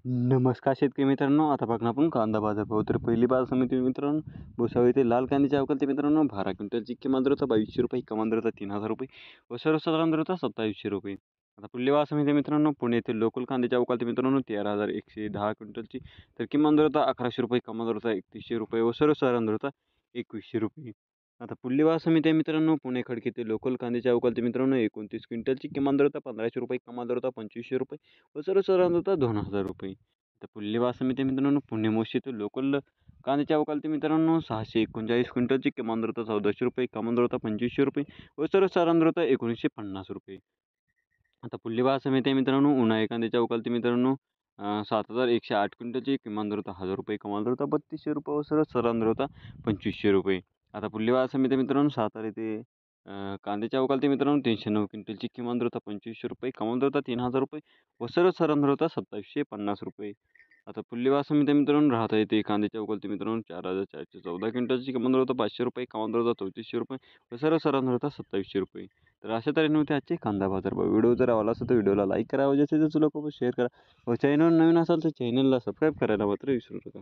नमस्कार शेतकरी मित्रांनो, आता बघा आपण कांदा बाजार भाव. तर पहिली बाजार समिती मित्रांनो, भुसावळ येथे लाल कांद्याची अवकाल ते मित्रांनो 12 क्विंटलची किमान दर होता ₹2200, कमाल दर होता ₹3000 व सर्वसाधारण दर होता ₹2700. आता पुढली बाजार समिती मित्रांनो, पुणे येथे लोकल कांद्याची अवकाल ते मित्रांनो 13,110 क्विंटलची, तर किमान दर होता ₹1100, कमाल दर होता ₹3100 व सर्वसाधारण दर होता ₹2100. आता पुढली बाजार समिती आहे मित्रांनो, पुणे खडकी येथे लोकल कांद्याची अवकाल ते मित्रांनो 29 क्विंटलची, किमान दर होता ₹1500, कमाल दर होता ₹2500 व सर्वसाधारण होता ₹2000. तर पुढली बाजार समिती आहे मित्रांनो, पुणे मोशी येथे लोकल कांद्याची अवकाल ते मित्रांनो 639 क्विंटलची, किमान दर होता ₹1400, कमाल दर होता ₹2500 व सर्वसाधारण दर होता ₹1950. आता पुढली बाजार समिती आहे मित्रांनो, उन्हाळी कांद्याची अवकाल ते मित्रांनो 7108 क्विंटलची, किमान दर होता ₹1000, कमाल दर होता ₹3200 व सर्वसाधारण दर होता ₹2500. आता पुढली बाजार समिती आहे मित्रांनो, सातारा येथे कांद्याची अवकाल ते मित्रांनो 309 क्विंटलची, किमान दर होता ₹2500, कमाल दर होता ₹3000 व सर्वसाधारण दर होता ₹2750. आता पुढली बाजार समिती आहे मित्रांनो, राहता येथे कांद्याची अवकाल ते मित्रांनो 4414 क्विंटलची, किमान दर होता ₹500, कमाल दर होता ₹3400 व सर्वसाधारण दर होता ₹2700. तर अशा तऱ्हेने होते आजचे कांदा बाजार भाव. व्हिडिओ जर आवडला असेल तर व्हिडिओला लाईक करा व जास्तीत जास्त लोकांसोबत शेअर करा व चॅनल नवीन असाल तर चॅनलला सबस्क्राईब करायला मात्र विसरू नका.